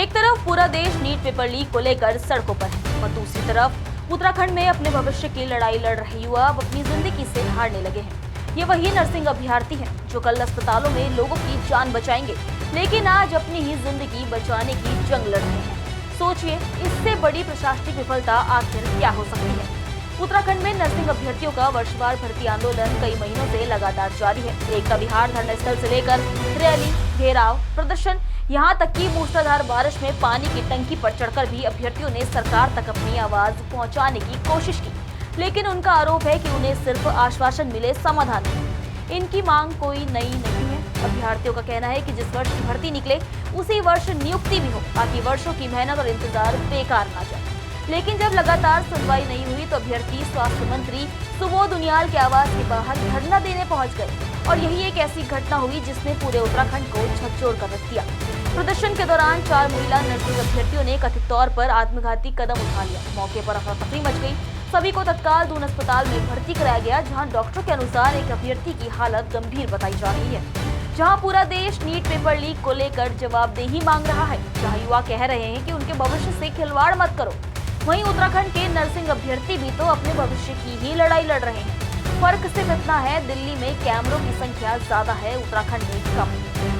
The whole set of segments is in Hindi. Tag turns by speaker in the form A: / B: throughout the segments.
A: एक तरफ पूरा देश नीट पेपर लीक को लेकर सड़कों पर है और दूसरी तरफ उत्तराखंड में अपने भविष्य की लड़ाई लड़ रहे युवा अब अपनी जिंदगी से हारने लगे हैं। ये वही नर्सिंग अभ्यर्थी हैं जो कल अस्पतालों में लोगों की जान बचाएंगे, लेकिन आज अपनी ही जिंदगी बचाने की जंग लड़ रहे हैं। सोचिए, इससे बड़ी प्रशासनिक विफलता आखिर क्या हो सकती है। उत्तराखंड में नर्सिंग अभ्यर्थियों का वर्षवार भर्ती आंदोलन कई महीनों से लगातार जारी है। एकता विहार धरना स्थल से लेकर रैली, घेराव, प्रदर्शन, यहाँ तक कि मूसलाधार बारिश में पानी की टंकी पर चढ़कर भी अभ्यर्थियों ने सरकार तक अपनी आवाज पहुंचाने की कोशिश की, लेकिन उनका आरोप है कि उन्हें सिर्फ आश्वासन मिले, समाधान नहीं। इनकी मांग कोई नई नहीं है। अभ्यर्थियों का कहना है कि जिस वर्ष की भर्ती निकले उसी वर्ष नियुक्ति भी हो, ताकि वर्षों की मेहनत और इंतजार बेकार ना जाए। लेकिन जब लगातार सुनवाई नहीं हुई तो अभ्यर्थी स्वास्थ्य मंत्री सुबोध उनियाल के आवास के बाहर धरना देने पहुंच गए और यही एक ऐसी घटना हुई जिसने पूरे उत्तराखंड को झकझोर कर रख दिया। प्रदर्शन के दौरान 4 महिला नर्सिंग अभ्यर्थियों ने कथित तौर पर आत्मघाती कदम उठा लिया। मौके पर अफरा-तफरी मच गई। सभी को तत्काल दून अस्पताल में भर्ती कराया गया, जहां डॉक्टर के अनुसार एक अभ्यर्थी की हालत गंभीर बताई जा रही है। जहां पूरा देश नीट पेपर लीक को लेकर जवाबदेही मांग रहा है, जहां युवा कह रहे हैं कि उनके भविष्य से खिलवाड़ मत करो, वहीं उत्तराखंड के नर्सिंग अभ्यर्थी भी तो अपने भविष्य की ही लड़ाई लड़ रहे हैं। फर्क सिर्फ इतना है, दिल्ली में कैमरों की संख्या ज्यादा है, उत्तराखंड में कम,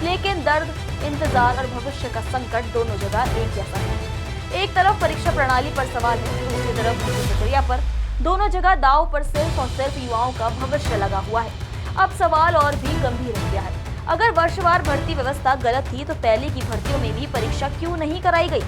A: लेकिन दर्द, इंतजार और भविष्य का संकट दोनों जगह एक जैसा है। एक तरफ परीक्षा प्रणाली पर सवाल है, दूसरी तरफ प्रक्रिया पर। दोनों जगह दांव पर सिर्फ और सिर्फ युवाओं का भविष्य लगा हुआ है। अब सवाल और भी गंभीर हो गया है। अगर वर्षवार भर्ती व्यवस्था गलत थी तो पहले की भर्तियों में भी परीक्षा क्यों नहीं कराई गई?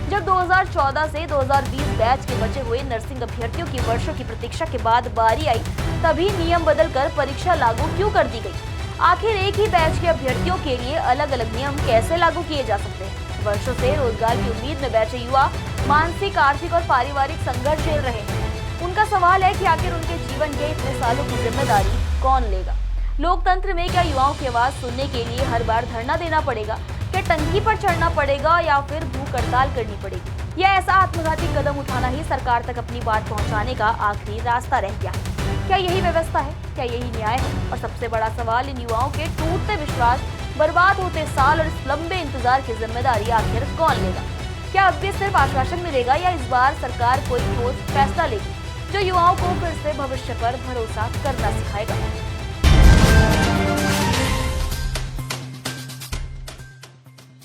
A: जब 2014 से 2020 बैच के बचे हुए नर्सिंग अभ्यर्थियों की वर्षों की प्रतीक्षा के बाद बारी आई, तभी नियम बदलकर परीक्षा लागू क्यों कर दी गई? आखिर एक ही बैच के अभ्यर्थियों के लिए अलग अलग नियम कैसे लागू किए जा सकते हैं? वर्षों से रोजगार की उम्मीद में बैठे युवा मानसिक, आर्थिक और पारिवारिक संघर्ष झेल रहे हैं। उनका सवाल है कि आखिर उनके जीवन के इतने सालों की जिम्मेदारी कौन लेगा? लोकतंत्र में क्या युवाओं की आवाज सुनने के लिए हर बार धरना देना पड़ेगा? क्या टंकी पर चढ़ना पड़ेगा या फिर भूख हड़ताल करनी पड़ेगी? या ऐसा आत्मघाती कदम उठाना ही सरकार तक अपनी बात पहुंचाने का आखिरी रास्ता रह गया है? क्या यही व्यवस्था है? क्या यही न्याय है? और सबसे बड़ा सवाल, इन युवाओं के टूटते विश्वास, बर्बाद होते साल और इस लंबे इंतजार की जिम्मेदारी आखिर कौन लेगा? क्या अब भी सिर्फ आश्वासन मिलेगा या इस बार सरकार कोई ठोस फैसला लेगी जो युवाओं को फिर से भविष्य पर भरोसा करना सिखाएगा?